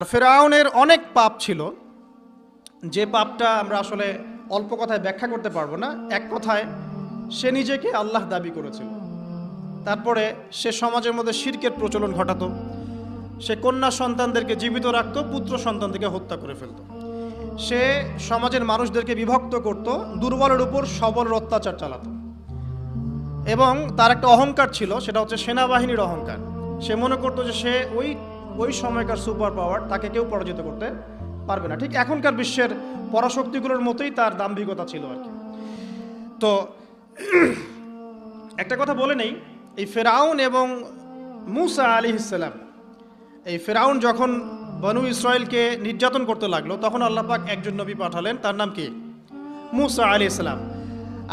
ফেরাউনের অনেক পাপ ছিল, যে পাপটা আমরা আসলে অল্প কথায় ব্যাখ্যা করতে পারবো না। এক কথায় সে নিজেকে আল্লাহ দাবি করেছিল। তারপরে সে সমাজের মধ্যে শিরকের প্রচলন ঘটাতো। সে কন্যা সন্তানদেরকে জীবিত রাখতো, পুত্র সন্তানদেরকে হত্যা করে ফেলতো। সে সমাজের মানুষদেরকে বিভক্ত করত, দুর্বলের উপর সবলের অত্যাচার চালাতো। এবং তার একটা অহংকার ছিল, সেটা হচ্ছে সেনাবাহিনীর অহংকার। সে মনে করতো যে সে ওই সময়কার সুপার পাওয়ার, তাকে কেউ পরাজিত করতে পারবে না। ঠিক এখনকার বিশ্বের পরাশক্তিগুলোর মতোই তার দাম্ভিকতা ছিল আর কি। তো একটা কথা বলে নেই, এই ফেরাউন এবং মূসা আলাইহিসসালাম, এই ফেরাউন যখন বনু ইসরায়েলকে নির্যাতন করতে লাগলো, তখন আল্লাহ পাক একজন নবী পাঠালেন, তার নাম কি? মূসা আলাইহিস সালাম।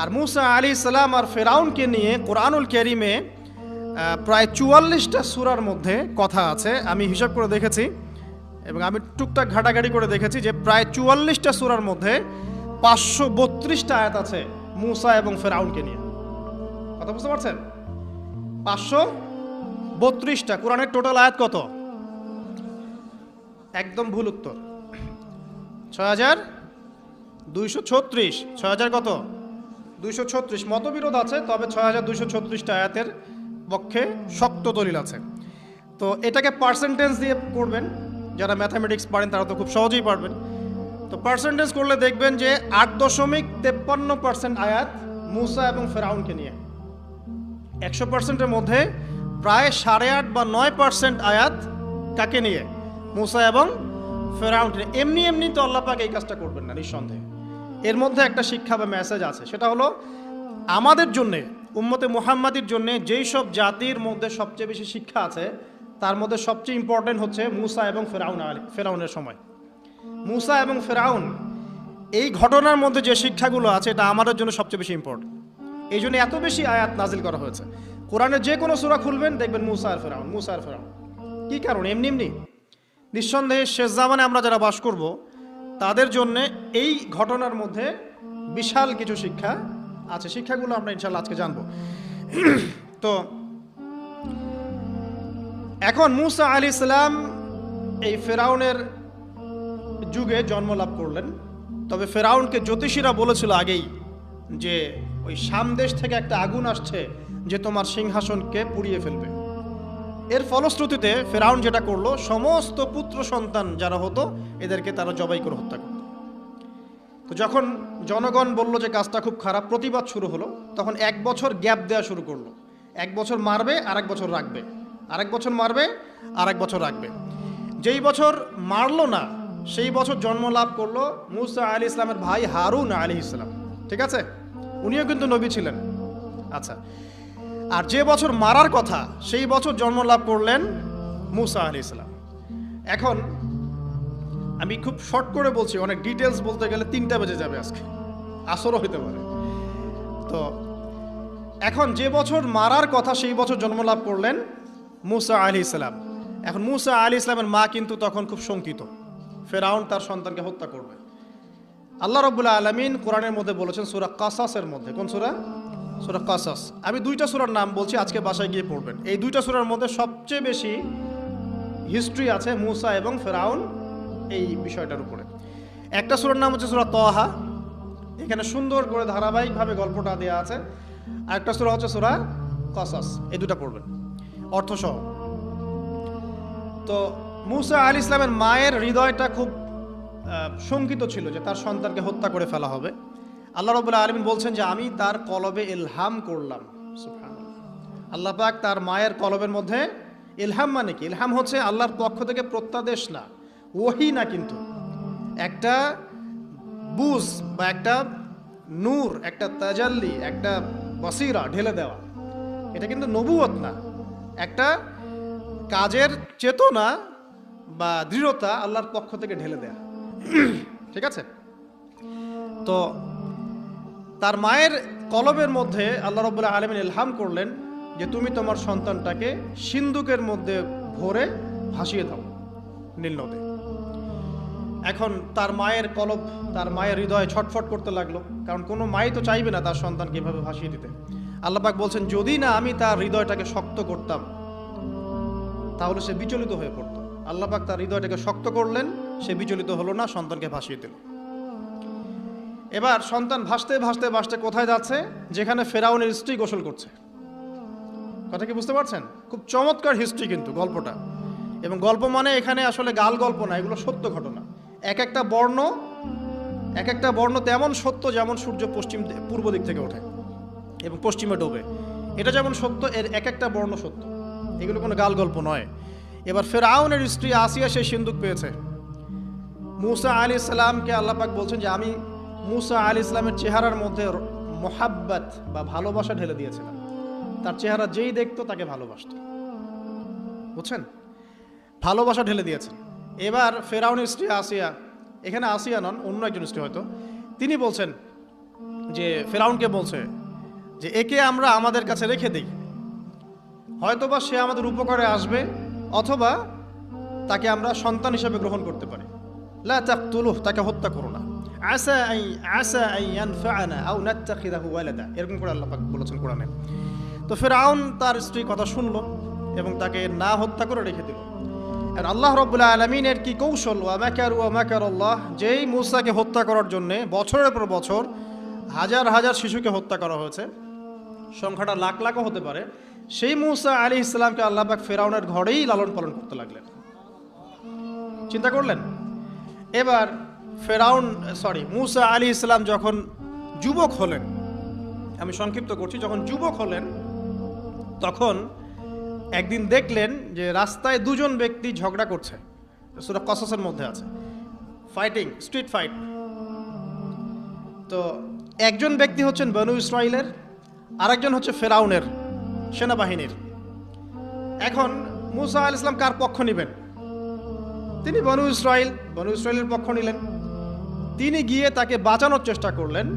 আর মূসা আলাইহিস সালাম আর ফেরাউনকে নিয়ে কোরআনুল কারীমে প্রায় 44টা সূরার মধ্যে কথা আছে। আমি হিসাব করে দেখেছি এবং আমি টুকটাক ঘাটাঘাটি করে দেখেছি যে প্রায় 44টা সূরার মধ্যে 532টা আয়াত আছে মূসা এবং ফেরাউনকে নিয়ে। কথা বুঝতে পারছেন? 532টা। কোরআনের টোটাল আয়াত কত? একদম ভুল উত্তর, 6236। 6000 কত? 236। মতবিরোধ আছে, তবে 6236টা আয়াতের পক্ষে শক্ত দলিল আছে। তো এটাকে পার্সেন্টেজ দিয়ে করবেন, যারা ম্যাথামেটিক্স পারেন তারা তো খুব সহজেই পারবেন। তো পার্সেন্টেজ করলে দেখবেন যে 8.53% আয়াত মূসা এবং ফেরাউনকে নিয়ে। 100%-এর মধ্যে প্রায় 8.5 বা 9% আয়াত কাকে নিয়ে? মূসা এবং ফেরাউনকে নিয়ে। এমনি এমনি তো আল্লাহ পাক এই কাজটা করবেন না, নিঃসন্দেহে। এর মধ্যে একটা শিক্ষা বা মেসেজ আছে, সেটা হলো আমাদের জন্যে, উম্মতে মুহাম্মাদির জন্যে যেই সব জাতির মধ্যে সবচেয়ে বেশি শিক্ষা আছে, তার মধ্যে সবচেয়ে ইম্পর্টেন্ট হচ্ছে মূসা এবং ফেরাউনের সময়। মূসা এবং ফেরাউন, এই ঘটনার মধ্যে যে শিক্ষাগুলো আছে, এটা আমাদের জন্য সবচেয়ে বেশি ইম্পর্টেন্ট। এই জন্য এত বেশি আয়াত নাজিল করা হয়েছে। কোরআনের যে কোনো সূরা খুলবেন দেখবেন মূসা আর ফেরাউন, মূসা আর ফেরাউন। কি কারণ? এমনি এমনি নিঃসন্দেহে শেষ জামানে আমরা যারা বাস করব, তাদের জন্য এই ঘটনার মধ্যে বিশাল কিছু শিক্ষা আছে। শিক্ষাগুলো আমরা ইনশাল্লাহ আজকে জানবো। তো এখন মূসা আলাইহিস সালাম এই ফেরাউনের যুগে জন্ম লাভ করলেন। তবে ফেরাউনকে জ্যোতিষীরা বলেছিল আগেই যে ওই শাম দেশ থেকে একটা আগুন আসছে যে তোমার সিংহাসনকে পুড়িয়ে ফেলবে। এর ফলশ্রুতিতে ফেরাউন যেটা করলো, সমস্ত পুত্র সন্তান যারা হতো এদেরকে তারা জবাই করে হত্যা করত। তো যখন জনগণ বলল যে কাজটা খুব খারাপ, প্রতিবাদ শুরু হলো, তখন 1 বছর গ্যাপ দেওয়া শুরু করলো। 1 বছর মারবে, আর 1 বছর রাখবে, আর 1 বছর মারবে, আর 1 বছর রাখবে। যেই বছর মারলো না, সেই বছর জন্ম লাভ করলো মূসা আলাইহিস সালামের ভাই হারুন আলাইহিস সালাম। ঠিক আছে? উনিও কিন্তু নবী ছিলেন। আচ্ছা, আর যে বছর মারার কথা, সেই বছর জন্ম লাভ করলেন মূসা আলাইহিস সালাম। এখন আমি খুব শর্ট করে বলছি, অনেক ডিটেলস বলতে গেলে 3টা বেজে যাবে, আজকে আসরও হতে পারে। তো এখন যে বছর মারার কথা, সেই বছর জন্ম লাভ করলেন মূসা আলাইহিস সালাম। এখন মূসা আলাইহিস সালামের মা কিন্তু তখন খুব শঙ্কিত, ফেরাউন তার সন্তানকে হত্যা করবে। আল্লাহ রাব্বুল আলামিন কোরআনের মধ্যে বলেছেন সূরা কাসাসের মধ্যে। কোন সূরা? সূরা কাসাস। আমি 2টা সূরার নাম বলছি, আজকে বাসায় গিয়ে পড়বেন। এই 2টা সূরার মধ্যে সবচেয়ে বেশি হিস্ট্রি আছে মূসা এবং ফেরাউন এই বিষয়টার উপরে। একটা সূরার নাম হচ্ছে সূরা তাহা, এখানে সুন্দর করে ধারাবাহিকভাবে গল্পটা দেওয়া আছে। আর একটা সূরা হচ্ছে সূরা কাসাস। এই 2টা পড়বেন অর্থসহ। তো মূসা আলাইহিস সালামের মায়ের হৃদয়টা খুব শঙ্কিত ছিল যে তার সন্তানকে হত্যা করে ফেলা হবে। আল্লাহ রাব্বুল আলামিন বলছেন যে আমি তার কলবে ইলহাম করলাম। সুবহানাল্লাহ। আল্লাহ পাক তার মায়ের কলবের মধ্যে ইলহাম, মানে কি? ইলহাম হচ্ছে আল্লাহর পক্ষ থেকে প্রত্যাদেশ না, ওহী না, কিন্তু একটা বুঝ বা একটা নূর, একটা তাজাল্লি, একটা বসিরা ঢেলে দেওয়া। এটা কিন্তু নবুয়ত না, একটা কাজের চেতনা বা দৃঢ়তা আল্লাহর পক্ষ থেকে ঢেলে দেয়া। ঠিক আছে? তো তার মায়ের কলবের মধ্যে আল্লাহ রাব্বুল আলামিন ইলহাম করলেন যে তুমি তোমার সন্তানটাকে সিন্দুকের মধ্যে ভরে ভাসিয়ে দাও নীল নদে। এখন তার মায়ের কলব, তার মায়ের হৃদয় ছটফট করতে লাগলো, কারণ কোনো মাই তো চাইবে না তার সন্তানকে এভাবে ভাসিয়ে দিতে। আল্লাহ পাক বলছেন যদি না আমি তার হৃদয়টাকে শক্ত করতাম, তাহলে সে বিচলিত হয়ে পড়তো। আল্লাহ পাক তার হৃদয়টাকে শক্ত করলেন, সে বিচলিত হলো না, সন্তানকে ভাসিয়ে দিল। এবার সন্তান ভাসতে ভাসতে ভাসতে কোথায় যাচ্ছে? যেখানে ফেরাউনের স্ত্রী গোসল করছে। কথা কি বুঝতে পারছেন? খুব চমৎকার হিস্ট্রি কিন্তু গল্পটা। এবং গল্প মানে এখানে আসলে গাল গল্প না, এগুলো সত্য ঘটনা। এক একটা বর্ণ তেমন সত্য যেমন সূর্য পূর্ব দিক থেকে ওঠে এবং পশ্চিমে ডোবে, এটা যেমন সত্য, এর এক একটা বর্ণ সত্য। এগুলো কোনো গাল গল্প নয়। এবার ফেরাউনের স্ত্রী আসিয়া সেই সিন্দুক পেয়েছে। মুসা আলাইহিস সালামকে আল্লাহ পাক বলছেন যে আমি মুসা আলাইহিস সালামের চেহারার মধ্যে মোহাব্বত বা ভালোবাসা ঢেলে দিয়েছিলাম। তার চেহারা যেই দেখতো তাকে ভালোবাসত, বুঝছেন? ভালোবাসা ঢেলে দিয়েছেন। এবার ফেরাউনের স্ত্রী আসিয়া, এখানে আসিয়া নন, অন্য একজন স্ত্রী হয়তো, তিনি বলছেন যে ফেরাউনকে বলছে যে একে আমরা আমাদের কাছে রেখে দিই, হয়তোবা সে আমাদের উপকারে আসবে, অথবা তাকে আমরা সন্তান হিসেবে গ্রহণ করতে পারি। লা তাকতুলুহু, তাকে হত্যা করো না। আসা আন ইয়ানফা'না আও নাত্তাখিযাহু ওয়ালাদা, এরকম করে আল্লাহ পাক বলেছেন কোরআনে। তো ফেরাউন তার স্ত্রীর কথা শুনলো এবং তাকে না হত্যা করে রেখে দিল। আর আল্লাহ রাব্বুল আলামিনের কি কৌশল! ওয়া মাকারু ওয়া মাকারাল্লাহ, যেই মূসাকে হত্যা করার জন্য বছরের পর বছর হাজার হাজার শিশুকে হত্যা করা হয়েছে, সংখ্যাটা লাখ লাখও হতে পারে, সেই মূসা আলাইহিস সালামকে আল্লাহ পাক ফেরাউনের ঘরেই লালন পালন করতে লাগলেন। চিন্তা করলেন? এবার মূসা আলাইহিস সালাম যখন যুবক হলেন, আমি সংক্ষিপ্ত করছি, যখন যুবক হলেন তখন একদিন দেখলেন যে রাস্তায় দুজন ব্যক্তি ঝগড়া করছে। সূরা কসসের মধ্যে আছে, ফাইটিং, স্ট্রিট ফাইট। তো একজন ব্যক্তি হচ্ছেন বনু ইসরাইলের, আরেকজন হচ্ছে ফেরাউনের সেনাবাহিনীর। এখন মূসা আলাইহিস সালাম কার পক্ষ নেবেন? তিনি বনু ইসরাইলের পক্ষ নিলেন। তিনি গিয়ে তাকে বাঁচানোর চেষ্টা করলেন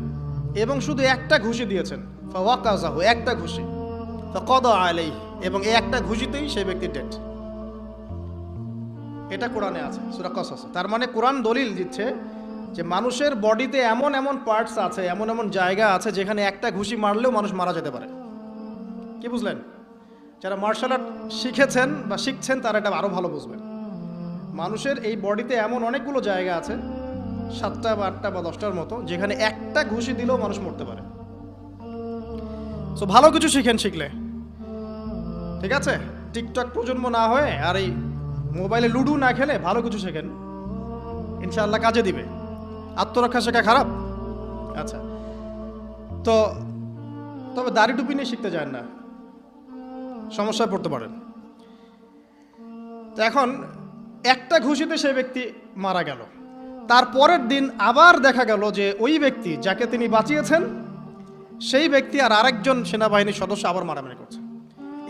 এবং শুধু একটা ঘুষি দিয়েছেন, ফাওয়াকাযাহু, একটা ঘুষি, ফাকাদা আলাইহি, এবং এই একটা ঘুষিতেই সেই ব্যক্তি ডেড। এটা কোরআনে আছে সূরা কসস। তার মানে কোরআন দলিল দিচ্ছে যে মানুষের বডিতে এমন এমন পার্টস আছে, এমন এমন জায়গা আছে যেখানে একটা ঘুষি মারলেও মানুষ মারা যেতে পারে। কি বুঝলেন? যারা মার্শাল আর্ট শিখেছেন বা শিখছেন তারা এটা আরো ভালো বুঝবেন। মানুষের এই বডিতে এমন অনেকগুলো জায়গা আছে, 7টা বা 8টা বা 10টার মতো, যেখানে একটা ঘুষি দিলেও মানুষ মরতে পারে। তো ভালো কিছু শিখলে, ঠিক আছে? টিকটক প্রজন্ম না হয়ে আর এই মোবাইলে লুডু না খেলে ভালো কিছু শেখেন, ইনশাআল্লাহ কাজে দিবে। আত্মরক্ষা শেখা খারাপ? আচ্ছা, তো তবে দাড়ি টুপি নিয়ে শিখতে যান না, সমস্যায় পড়তে পারেন। তো এখন একটা ঘুষিতে সেই ব্যক্তি মারা গেল। তার পরের দিন আবার দেখা গেল যে ওই ব্যক্তি যাকে তিনি বাঁচিয়েছেন সেই ব্যক্তি আর আরেকজন সেনাবাহিনীর সদস্য আবার মারামারি করছে।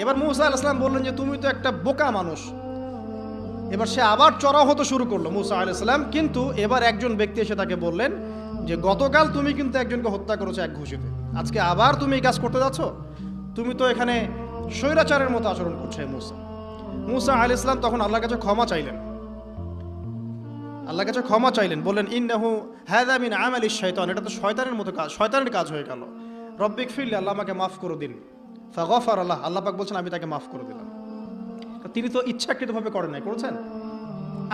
এবার মূসা আলাইহিস সালাম বললেন যে তুমি তো একটা বোকা মানুষ। এবার সে আবার চড়াও হতে শুরু করলো মূসা আলাইহিস সালাম, কিন্তু এবার একজন ব্যক্তি এসে তাকে বললেন যে গতকাল তুমি কিন্তু একজনকে হত্যা করেছো এক ঘুষিতে, আজকে আবার তুমি এই কাজ করতে যাচ্ছ, তুমি তো এখানে স্বৈরাচারের মতো আচরণ করছো। মূসা আলাইহিস সালাম তখন আল্লাহর কাছে ক্ষমা চাইলেন, বললেন ইন্নাহু হাযা মিন আমালিশ শাইতান, এটা তো শয়তানের মতো কাজ, শয়তানের কাজ হয়ে গেল। রব্বিক ফিরলি, আল্লাহ আমাকে মাফ করে দিন। ফাগফার আল্লাহ, আল্লাহ পাক বলছেন আমি তাকে মাফ করে দিলাম। তিনি তো ইচ্ছাকৃতভাবে করেন নাই, করেছেন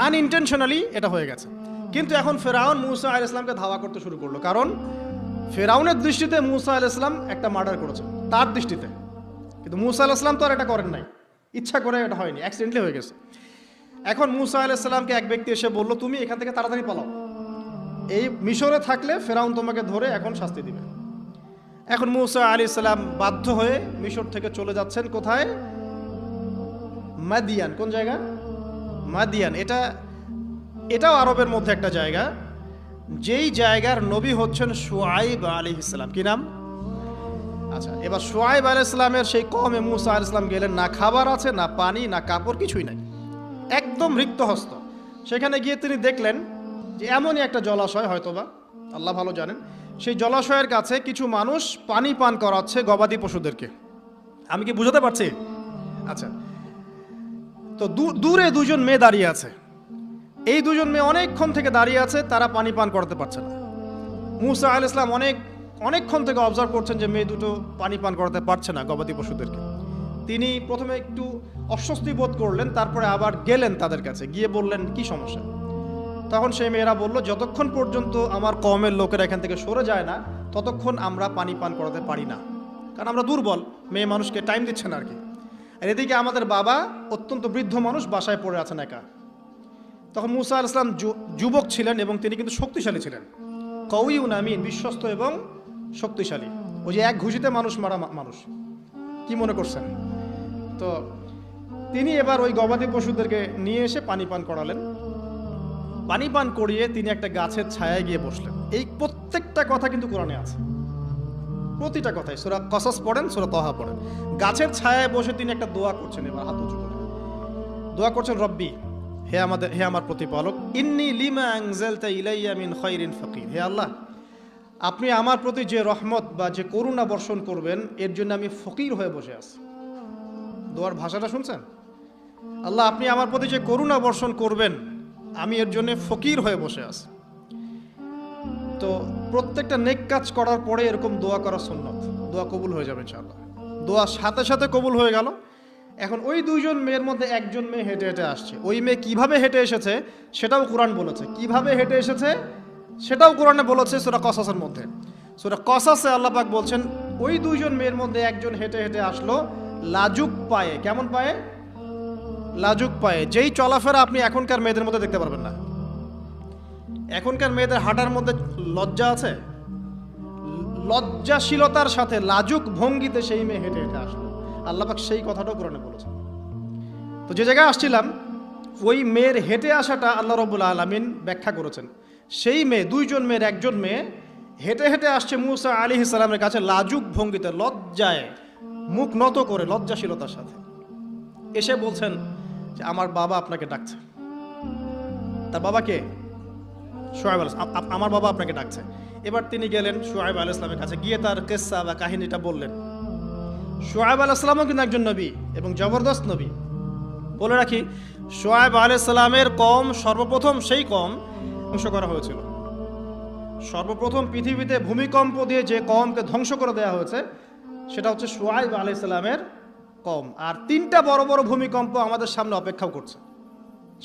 আনইনটেনশনালি, এটা হয়ে গেছে। কিন্তু এখন ফেরাউন মূসা আলাইহিস সালামকে ধাওয়া করতে শুরু করলো, কারণ ফেরাউনের দৃষ্টিতে মূসা আলাইহিস সালাম একটা মার্ডার করেছেন তার দৃষ্টিতে, কিন্তু মূসা আলাইহিস সালাম তো আর এটা করেন নাই, ইচ্ছা করে এটা হয়নি, অ্যাক্সিডেন্টলি হয়ে গেছে। এখন মূসা আলাইহিস সালামকে এক ব্যক্তি এসে বলল তুমি এখান থেকে তাড়াতাড়ি পালাও, এই মিশরে থাকলে ফেরাউন তোমাকে ধরে এখন শাস্তি দিবে। এখন মূসা আলাইহিস সালাম বাধ্য হয়ে মিশর থেকে চলে যাচ্ছেন কোথায়? মাদিয়ান। কোন জায়গা? মাদিয়ান। এটাও আরবের মধ্যে একটা জায়গা, যেই জায়গার নবী হচ্ছেন শুআইব আলাইহিস সালাম। কি নাম? আচ্ছা, এবার শুআইব আলাইহিস সালামের সেই কওমে মূসা আলাইহিস সালাম গেলেন, না খাবার আছে, না পানি, না কাপড়, কিছুই নাই, একদম রিক্তহস্ত। সেখানে গিয়ে তিনি দেখলেন যে এমনই একটা জলাশয়, হয়তোবা আল্লাহ ভালো জানেন, সেই জলাশয়ের কাছে কিছু মানুষ পানি পান করাচ্ছে গবাদি পশুদেরকে। আমি কি বুঝাতে পারছি? আচ্ছা, তো দূরে দুজন মেয়ে দাঁড়িয়ে আছে, এই দুজন মেয়ে অনেকক্ষণ থেকে দাঁড়িয়ে আছে, তারা পানি পান করাতে পারছে না। মূসা আলাইহিস সালাম অনেকক্ষণ থেকে অবজার্ভ করছেন যে মেয়ে দুটো পানি পান করাতে পারছে না গবাদি পশুদেরকে। তিনি প্রথমে একটু অস্বস্তি বোধ করলেন, তারপরে আবার গেলেন তাদের কাছে, গিয়ে বললেন কি সমস্যা। তখন সেই মেয়েরা বলল, যতক্ষণ পর্যন্ত আমার কওমের লোকেরা এখান থেকে সরে যায় না ততক্ষণ আমরা পানি পান করাতে পারি না, কারণ আমরা দুর্বল, মেয়ে মানুষকে টাইম দিচ্ছে না আর কি। আর এদিকে আমাদের বাবা অত্যন্ত বৃদ্ধ মানুষ, বাসায় পড়ে আছেন একা। তখন মুসা আলাইহিস সালাম যুবক ছিলেন এবং তিনি কিন্তু শক্তিশালী ছিলেন, কওয়িউন আমিন, বিশ্বস্ত এবং শক্তিশালী। ওই যে এক ঘুষিতে মানুষ মারা মানুষ, কি মনে করছেন? তো তিনি এবার ওই গবাদি পশুদেরকে নিয়ে এসে পানি পান করালেন। পানি পান করিয়ে তিনি একটা গাছের ছায়ায় গিয়ে বসলেন। এই প্রত্যেকটা কথা কিন্তু কোরআনে আছে, প্রতিটা কথাই। সূরা কসস পড়েন, সূরা তাহা পড়েন। গাছের ছায়ায় বসে তিনি একটা দোয়া করছেন, এবার হাত উঁচু করে দোয়া করছেন, রব্বি, হে আমার প্রতিপালক, ইন্নী লিমা আনজালতা ইলাইয়া মিন খায়রিন ফাকির, হে আল্লাহ, আপনি আমার প্রতি যে রহমত বা যে করুণা বর্ষণ করবেন এর জন্য আমি ফকির হয়ে বসে আছি। দোয়ার ভাষাটা শুনছেন? আল্লাহ, আপনি আমার প্রতি যে করুণা বর্ষণ করবেন আমি এর জন্য ফকির হয়ে বসে আছি। তো প্রত্যেকটা নেক কাজ করার পরে এরকম দোয়া করা সুন্নত, দোয়া কবুল হয়ে যাবে ইনশাআল্লাহ। দোয়া সাথে সাথে কবুল হয়ে গেল। এখন ওই দুইজন মেয়ের মধ্যে একজন মেয়ে হেঁটে হেঁটে আসছে। ওই মেয়ে কিভাবে হেঁটে এসেছে সেটাও কোরআন বলেছে, কিভাবে হেঁটে এসেছে সেটাও কোরআনে বলেছে সূরা কসাসের মধ্যে। সূরা কসাসে আল্লাহ পাক বলছেন, ওই দুইজন মেয়ের মধ্যে একজন হেঁটে হেঁটে আসলো লাজুক পায়ে। কেমন পায়ে? লাজুক পায়ে। যেই চলাফেরা আপনি এখনকার মেয়েদের মধ্যে দেখতে পারবেন না। এখনকার মেয়েদের হাঁটার মধ্যে লজ্জা আছে, লজ্জাশীলতার সাথে লাজুক ভঙ্গিতে সেই মেয়ে হেঁটে হেঁটে আসলো। আল্লাহ পাক সেই কথাটাও কোরআনে বলেছেন। তো যে জায়গায় আসছিলাম, ওই মেয়ের হেঁটে আসাটা আল্লাহ রাব্বুল আলামিন ব্যাখ্যা করেছেন। সেই মেয়ে, দুইজন মেয়ের একজন মেয়ে হেঁটে হেঁটে আসছে মুসা আলাইহিস সালামের কাছে লাজুক ভঙ্গিতে, লজ্জায় মুখ নত করে, লজ্জাশীলতার সাথে এসে বলছেন যে আমার বাবা আপনাকে ডাকছে। তার বাবা কে? শুআয়ব আলাইহিস সালাম, আমার বাবা আপনাকে ডাকছে। এবার তিনি গেলেন শুআয়ব আলাইহিস সালামের কাছে, গিয়ে তার কিসসা বা কাহিনীটা বললেন। শুআয়ব আলাইহিস সালামও কিন্তু একজন নবী এবং জবরদস্ত নবী। বলে রাখি, শুআয়ব আলাইহিস সালামের কওম সর্বপ্রথম সেই কওম ধ্বংস করা হয়েছিল। সর্বপ্রথম পৃথিবীতে ভূমিকম্প দিয়ে যে কওমকে ধ্বংস করে দেওয়া হয়েছে সেটা হচ্ছে শুআয়ব আলাইহিস সালামের কওম। আর তিনটা বড় বড় ভূমিকম্প আমাদের সামনে অপেক্ষাও করছে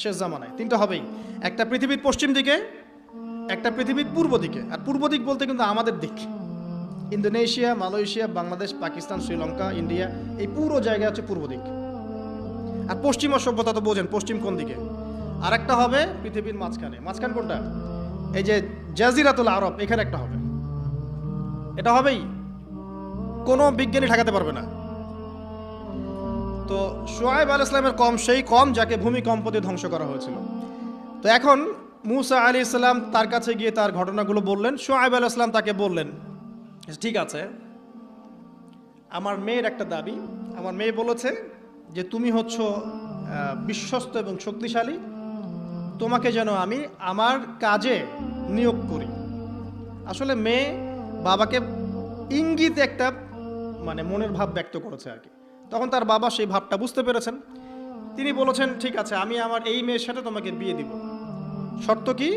শেষ জামানায়। তিনটা হবেই, একটা পৃথিবীর পশ্চিম দিকে, একটা পৃথিবীর পূর্ব দিকে। আর পূর্ব দিক বলতে কিন্তু আমাদের দিক, Indonesia, Malaysia, Bangladesh, Pakistan, Sri Lanka, India, এই পুরো জায়গা হচ্ছে পূর্ব দিক। আর পশ্চিমা সভ্যতা তো বোঝেন, পশ্চিম কোন দিকে। আর একটা হবে পৃথিবীর মাঝখানে। মাঝখান কোনটা? এই যে জাজিরাতুল আরব, এখানে একটা হবে। এটা হবেই, কোনো বিজ্ঞানী ঠেকাতে পারবে না। তো শুআয়ব আলাইহিস সালামের কওম সেই কওম যাকে ভূমিকম্প দিয়ে ধ্বংস করা হয়েছিল। তো এখন মুসা আলাইহিস সালাম তার কাছে গিয়ে তার ঘটনাগুলো বললেন। শুআয়ব আলাইহিস সালাম তাকে বললেন, ঠিক আছে, আমার মেয়ের একটা দাবি। আমার মেয়ে বলেছে যে তুমি হচ্ছ বিশ্বস্ত এবং শক্তিশালী, তোমাকে যেন আমি আমার কাজে নিয়োগ করি। আসলে মেয়ে বাবাকে ইঙ্গিত একটা মানে মনের ভাব ব্যক্ত করেছে আর কি। তখন তার বাবা সেই ভাবটা বুঝতে পেরেছেন। তিনি বলেছেন, ঠিক আছে, আমি আমার এই মেয়ের সাথে তোমাকে বিয়ে দিব। শর্ত কি?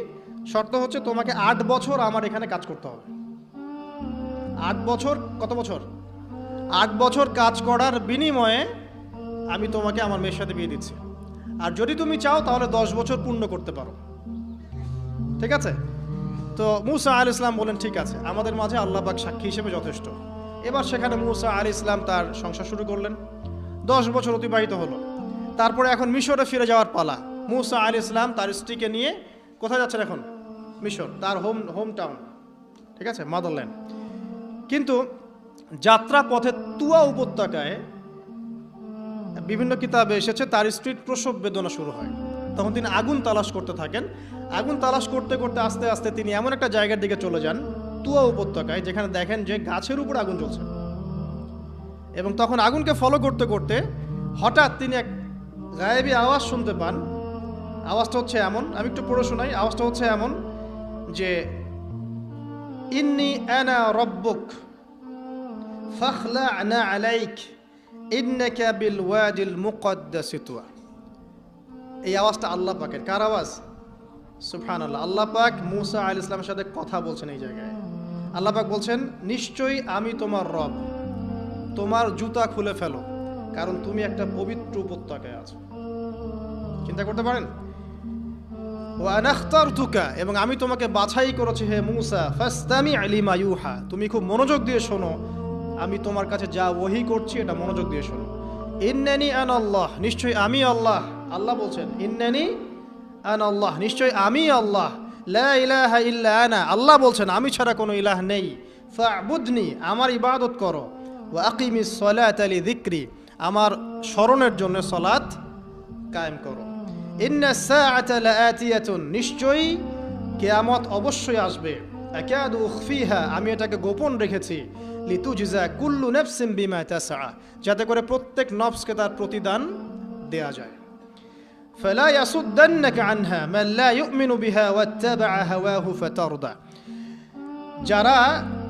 শর্ত হচ্ছে তোমাকে 8 বছর আমার এখানে কাজ করতে হবে। 8 বছর, কত বছর? 8 বছর কাজ করার বিনিময়ে আমি তোমাকে আমার মেয়ের সাথে বিয়ে দিচ্ছি। আর যদি তুমি চাও তাহলে 10 বছর পূর্ণ করতে পারো। ঠিক আছে? তো মুসা আলাইহিস সালাম বলেন, ঠিক আছে, আমাদের মাঝে আল্লাহ পাক সাক্ষী হিসেবে যথেষ্ট। এবার সেখানে মুসা আলাইহিস সালাম তার সংসার শুরু করলেন। 10 বছর অতিবাহিত হলো। তারপরে এখন মিশরে ফিরে যাওয়ার পালা। মুসা আলাইহিস সালাম তার স্ত্রীকে নিয়ে কোথায় যাচ্ছেন এখন? মিশর, তার হোম টাউন। ঠিক আছে, মাদারল্যান্ড। কিন্তু যাত্রা পথে তুয়া উপত্যকায় বিভিন্ন কিতাবে এসেছে তার স্ত্রীর প্রসব বেদনা শুরু হয়। তখন তিনি আগুন তালাশ করতে থাকেন। আগুন তালাশ করতে করতে আস্তে আস্তে তিনি এমন একটা জায়গার দিকে চলে যান, তুয়া উপত্যকায়, যেখানে দেখেন যে গাছের উপর আগুন জ্বলছে। এবং তখন আগুনকে ফলো করতে করতে হঠাৎ তিনি এক গায়েবী আওয়াজ শুনতে পান। আওয়াজটা হচ্ছে এমন, আমি একটু পড়ে শোনাই। আওয়াজটা হচ্ছে এমন যে, ইন্নী আনা রব্বুক ফাখলা'না আলাইক ইন্নাকা বিল ওয়াদিল মুকদ্দাসি তুয়া। এই আওয়াজটা আল্লাহ পাকের। কার আওয়াজ? সুবহানাল্লাহ। আল্লাহ পাক মুসা আলাইহিস সালামের সাথে কথা বলছেন এই জায়গায়। আল্লাহ পাক বলছেন, নিশ্চয়ই আমি তোমার রব, তোমার জুতা খুলে ফেলো, কারণ তুমি একটা পবিত্র উপত্যকায় আছো। চিন্তা করতে পারেন? ওয়া আনা ইখতারতুকা, এবং আমি তোমাকে বাছাই করেছি হে মূসা, ফাসতামি' লিমা ইউহা, তুমি খুব মনোযোগ দিয়ে শোনো, আমি তোমার কাছে যা ওহী করছি এটা মনোযোগ দিয়ে শোনো। ইন্নানি আনা আল্লাহ, নিশ্চয়ই আমি আল্লাহ। আল্লাহ বলছেন ইন্নানি আনা আল্লাহ, নিশ্চয়ই আমি আল্লাহ। লা ইলাহা ইল্লা আনা, আল্লাহ বলছেন আমি ছাড়া কোনো ইলাহ নেই। ফা'বুদনি, আমার ইবাদত করো। ওয়া আকিমিস সালাতা লিযিকরি, আমার স্মরণের জন্য সালাত কায়েম করো। ইন্নাস সাআতা লাআতিয়াতুন, নিশ্চয়ই কিয়ামত অবশ্যই আসবে। আকাদু উখফিহা, আমি এটাকে গোপন রেখেছি। লিতুজজা কুল্লু নাফসিন বিমা তাসআ, যাতে করে প্রত্যেক নফসকে তার প্রতিদান দেয়া যায়। ফালা ইয়াসুদ্দান্নাকা আনহা মান লা ইউমিনু বিহা ওয়াত্তাবা'a হাওয়াহু ফাতারদা, যারা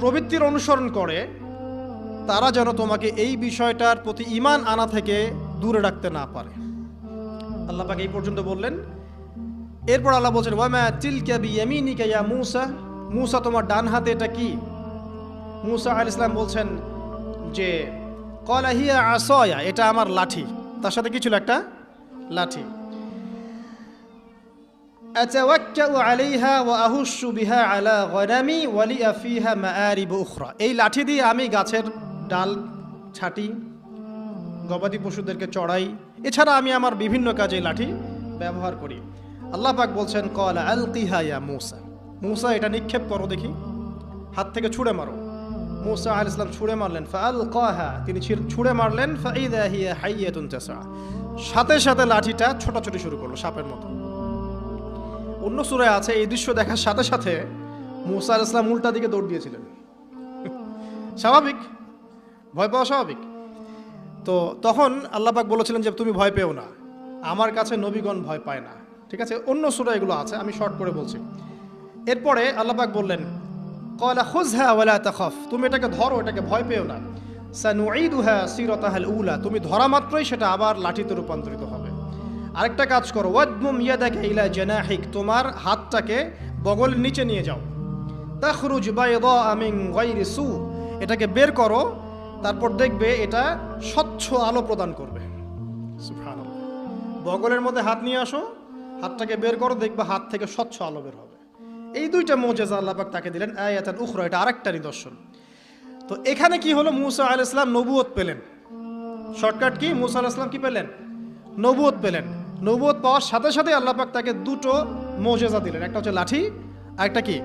প্রবৃত্তির অনুসরণ করে তারা যেন তোমাকে এই বিষয়টার প্রতি ঈমান আনা থেকে দূরে রাখতে না পারে। আল্লাহ পাক এই পর্যন্ত বললেন। এরপর আল্লাহ বলছেন ওয়ামা তিলকা বিয়ামিনিকা ইয়া মূসা, মূসা তোমার ডান হাতে এটা কি? মূসা আলাইহিস সালাম বলছেন যে ক্বালা হিয়া আসায়া, এটা আমার লাঠি। তার সাথে কি ছিল? একটা লাঠি। আতাওয়াক্কাউ আলাইহা ওয়া আহুশু বিহা আলা গনামি ওয়া লিয়া ফিহা মাআরিব উখরা, এই লাঠি দিয়ে আমি গাছের ডাল ছাঁটি, গবাদি পশুদেরকে চড়াই, এছাড়া আমি আমার বিভিন্ন কাজে লাঠি ব্যবহার করি। আল্লাহ পাক বলছেন ক্বালা আলকিহা ইয়া মূসা, মূসা এটা নিক্ষেপ করো দেখি, হাত থেকে ছুঁড়ে মারো। মূসা আলাইহিস সালাম ছুঁড়ে মারলেন। ফাআলকাহা, তিনি ছুঁড়ে মারলেন। ফাইদা হিয়া হাইয়াতুন তাসআ, সাথে সাথে লাঠিটা ছোটাছুটি শুরু করলো সাপের মতো। অন্য সূরায় আছে এই দৃশ্য দেখার সাথে সাথে মূসা আলাইহিস সালাম উল্টা দিকে দৌড় দিয়েছিলেন। স্বাভাবিক, ভয় পাওয়া স্বাভাবিক। তো তখন আল্লাহ পাক বলেছিলেন যে তুমি ভয় পেও না, আমার কাছে নবীগণ ভয় পায় না। ঠিক আছে, অন্য সূরা এগুলো আছে, আমি শর্ট করে বলছি। এরপরে আল্লাহ পাক বললেন ক্বালা খুযহা ওয়ালা তাখাফ, তুমি এটাকে ধরো, এটাকে ভয় পেও না। সানুঈদুহা সিরাতাহাল উলা, তুমি ধরা মাত্রই সেটা আবার লাঠিতে রূপান্তরিত হবে। আরেকটা কাজ করো, ওয়াদমুম ইয়াদাকা ইলা জানাহিক, তোমার হাতটাকে বগলের নিচে নিয়ে যাও। তাখরুজ বাইদা মিন গায়রি সু, এটাকে বের করো, তারপর দেখবে এটা স্বচ্ছ আলো প্রদান করবে। সুবহানাল্লাহ, বগলের মধ্যে হাত নিয়ে আসো, হাতটাকে বের করো, দেখবে হাত থেকে স্বচ্ছ আলো বের হবে। এই দুইটা মুজিজা আল্লাহ পাক তাকে দিলেন। আয়াতান উখরা, এটা আরেকটা নিদর্শন। তো এখানে কি হলো? মূসা আলাইহিস সালাম নবুয়ত পেলেন। Shortcut key? মূসা আলাইহিস সালাম কি পেলেন? নবুয়ত পেলেন। নবুয়ত পাওয়ার সাথে সাথে আল্লাহ পাক তাকে দুটো মুজিজা দিলেন। একটা হচ্ছে লাঠি, আর একটা কি?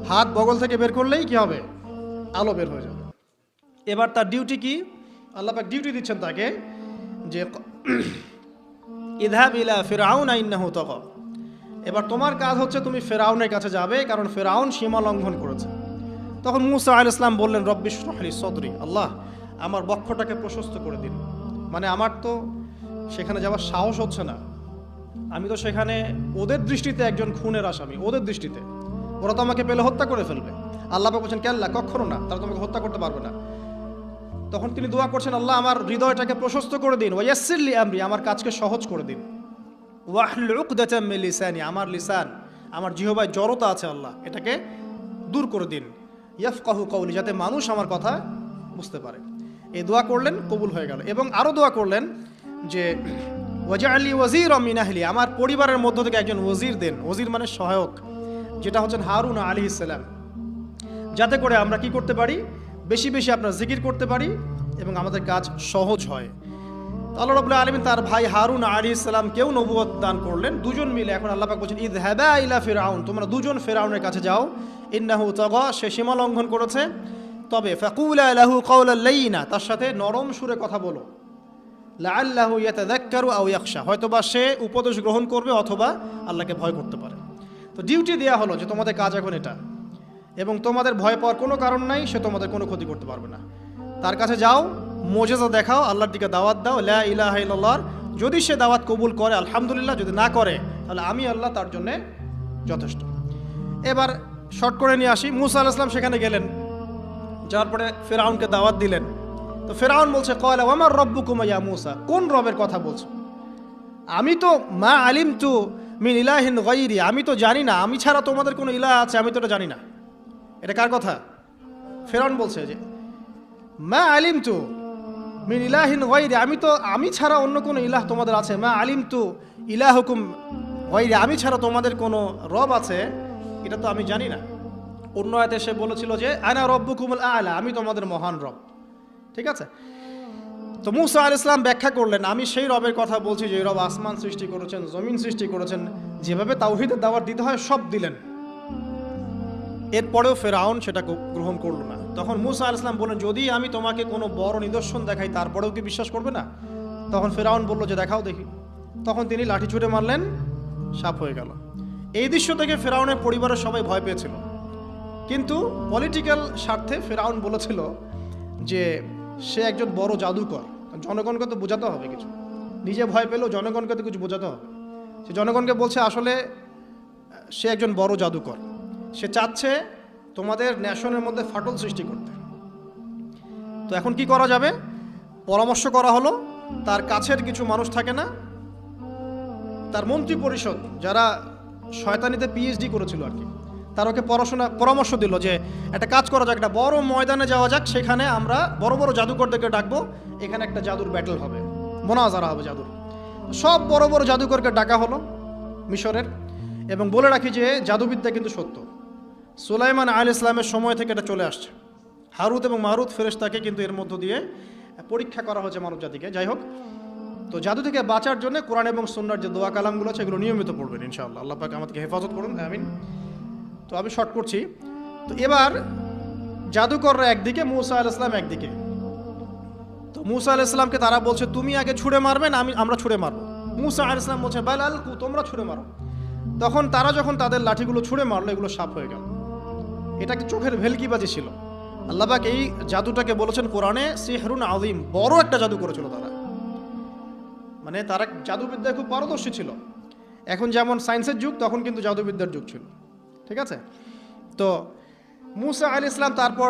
হাত বগল থেকে বের করলেই কি হবে? আলো বের হয়ে যাবে। এবার তার ডিউটি কি? আল্লাহ পাক ডিউটি দিচ্ছেন তাকে যে ইযহাব ইলা ফিরআউনা ইন্নাহু তাগা, এবার তোমার কাজ হচ্ছে তুমি ফেরাউনের কাছে যাবে, কারণ ফেরাউন সীমা লঙ্ঘন করেছে। তখন মূসা আলাইহিস সালাম বললেন রব্বি ইশরাহ লি সদরি, আল্লাহ আমার বক্ষটাকে প্রশস্ত করে দিন। মানে আমার তো সেখানে যাওয়ার সাহস হচ্ছে না, আমি তো সেখানে ওদের দৃষ্টিতে একজন খুনের আসামি, ওদের দৃষ্টিতে ওরা তো আমাকে পেলে হত্যা করে ফেলবে। আল্লাহ পাক বলছেন কেল্লা, কখনো না, তারা তোমাকে হত্যা করতে পারবে না। তখন তিনি দোয়া করছেন আল্লাহ আমার হৃদয়টাকে প্রশস্ত করে দিন, ওয়া ইয়াসসির লি আমরি, আমার কাজকে সহজ করে দিন। ওয়াহলুল উকদাতাম মিন লিসানি, আমার লিসান, আমার জিহ্বায় জড়তা আছে আল্লাহ, এটাকে দূর করে দিন। ইয়াফকাহু কওলি, যাতে মানুষ আমার কথা বুঝতে পারে। এই দোয়া করলেন, কবুল হয়ে গেল। এবং আরও দোয়া করলেন যে ওয়াজআলি ওয়াজিরাম মিন আহলি, আমার পরিবারের মধ্য থেকে একজন ওয়াজির দেন। ওয়াজির মানে সহায়ক, যেটা হচ্ছেন হারুন আলাইহিস সালাম, যাতে করে আমরা কি করতে পারি? বেশি বেশি আপনার জিকির করতে পারি এবং আমাদের কাজ সহজ হয়। আল্লাহ রাব্বুল আলামিন তার ভাই হারুন আলাইহিস সালামকেও নবুয়ত দান করলেন, দুজন মিলে। এখন আল্লাহ পাক বলছেন ইযহাবা ইলা ফিরআউন, তোমরা দুজন ফিরআউনের কাছে যাও। ইন্নাহু তাগা, সে সীমা লঙ্ঘন করেছে। তবে ফাকুলা লাহু কাওলাল লাইয়িনা, তার সাথে নরম সুরে কথা বলো। লাআল্লাহু ইয়াতাযাক্কারু আও ইয়াখশা, হয়তোবা সে উপদেশ গ্রহণ করবে অথবা আল্লাহকে ভয় করতে পারে। তো ডিউটি দেয়া হলো যে তোমাদের কাজ এখন এটা, এবং তোমাদের ভয় পাওয়ার কোনো কারণ নাই, সে তোমাদের কোনো ক্ষতি করতে পারবে না। তার কাছে যাও, মুজিজা দেখাও, আল্লাহর দিকে দাওয়াত দাও, লা ইলাহা ইল্লাল্লাহ। যদি সে দাওয়াত কবুল করে আলহামদুলিল্লাহ, যদি না করে তাহলে আমি আল্লাহ তার জন্য যথেষ্ট। এবার শর্ট করে নিয়ে আসি, মূসা আলাইহিস সালাম সেখানে গেলেন, যাওয়ার পরে ফিরআউনকে দাওয়াত দিলেন। তো ফিরআউন বলছে ক্বালা ওয়া মা রাব্বুকুমা ইয়া মূসা, কোন রবের কথা বলছো? আমি তো মা আলিমতু মিন ইলাহিন গায়রি, আমি তো জানি না, আমি ছাড়া তোমাদের কোনো ইলাহ আছে আমি তো এটা জানি না। এটা কার কথা? ফিরআউন বলছে যে মা আলিমতু মিন ইলাহিন গায়রি, আমি ছাড়া অন্য কোনো ইলাহ তোমাদের আছে? মা আলিমতু ইলাহুকুম গায়রি, আমি ছাড়া তোমাদের কোনো রব আছে এটা তো আমি জানি না। অন্য আয়াতে সে বলেছিল যে আনা রব্বুকুমুল আ'লা, আমি তোমাদের মহান রব। ঠিক আছে, তো মূসা আলাইহিস সালাম ব্যাখ্যা করলেন, আমি সেই রবের কথা বলছি যে রব আসমান সৃষ্টি করেছেন, জমিন সৃষ্টি করেছেন, যেভাবে তাওহীদের দাওয়াত দিতে হয় সব দিলেন। এরপরেও ফেরাউন সেটা গ্রহণ করলো না। তখন মূসা আলাইহিস সালাম বললেন, যদি আমি তোমাকে কোনো বড় নিদর্শন দেখাই তারপরেও কি বিশ্বাস করবে না? তখন ফেরাউন বলল যে দেখাও দেখি। তখন তিনি লাঠি ছুঁড়ে মারলেন, সাপ হয়ে গেল। এই দৃশ্য থেকে ফেরাউনের পরিবারের সবাই ভয় পেয়েছিল, কিন্তু পলিটিক্যাল স্বার্থে ফেরাউন বলেছিল যে সে একজন বড় জাদুকর, জনগণকে তো বোঝাতে হবে কিছু, নিজে ভয় পেলেও জনগণকে তো কিছু বোঝাতে হবে। সে জনগণকে বলছে আসলে সে একজন বড় জাদুকর, সে চাচ্ছে তোমাদের ন্যাশনের মধ্যে ফাটল সৃষ্টি করতে। তো এখন কি করা যাবে? পরামর্শ করা হলো, তার কাছের কিছু মানুষ থাকে না, তার মন্ত্রী পরিষদ যারা শয়তানিতে পিএইচডি করেছিল আর কি, তার ওকে পরামর্শ দিল যে একটা কাজ করা যাক, একটা বড় ময়দানে যাওয়া যাক, সেখানে আমরা বড় বড় জাদুকরদেরকে ডাকবো, এখানে একটা জাদুর ব্যাটল হবে, মোনাজারা হবে জাদুর। সব বড় বড় জাদুকরকে ডাকা হলো মিশরের, এবং বলে রাখি যে জাদুবিদ্যা কিন্তু সত্য, সুলাইমান আলাইহিস সালামের সময় থেকে এটা চলে আসছে। হারুত এবং মারুত ফেরেশতাকে কিন্তু এর মধ্য দিয়ে পরীক্ষা করা হয়েছে মানব জাতিকে। যাই হোক, তো জাদু থেকে বাঁচার জন্য কোরআন এবং সুন্নাহর যে দোয়া কালামগুলো আছে এগুলো নিয়মিত পড়বেন ইনশাআল্লাহ। আল্লাহ পাক আমাদেরকে হেফাজত করুন, আমিন। তো আমি শর্ট করছি। তো এবার জাদুকররা একদিকে, মূসা আলাইহিস সালাম একদিকে। তো মূসা আলাইহিস সালামকে তারা বলছে তুমি আগে ছুঁড়ে মারবে না আমরা ছুঁড়ে মারবো। মূসা আলাইহিস সালাম বলছে বাল আলকু, তোমরা ছুঁড়ে মারো। তখন তারা যখন তাদের লাঠিগুলো ছুঁড়ে মারলো, এগুলো সাপ হয়ে গেল। এটা কি চোখের ভেলকিবাজি ছিল? আল্লাহ পাক এই জাদুটাকে বলেছেন কোরআনে সিহরুন আযীম, বড় একটা জাদু করেছিল তারা, মানে তারা জাদুবিদ্যায় খুব পারদর্শী ছিল। এখন যেমন সায়েন্সের যুগ, তখন কিন্তু জাদুবিদ্যার যুগ ছিল। ঠিক আছে, তো মূসা আলাইহিস সালাম তারপর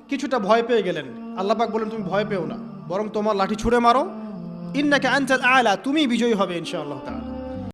কিছুটা ভয় পেয়ে গেলেন। আল্লাহ পাক বলেন তুমি ভয় পেও না, বরং তোমার লাঠি ছুঁড়ে মারো, ইন্নাকা আনতাল আ'লা, তুমি বিজয়ী হবে ইনশাআল্লাহ তাআলা।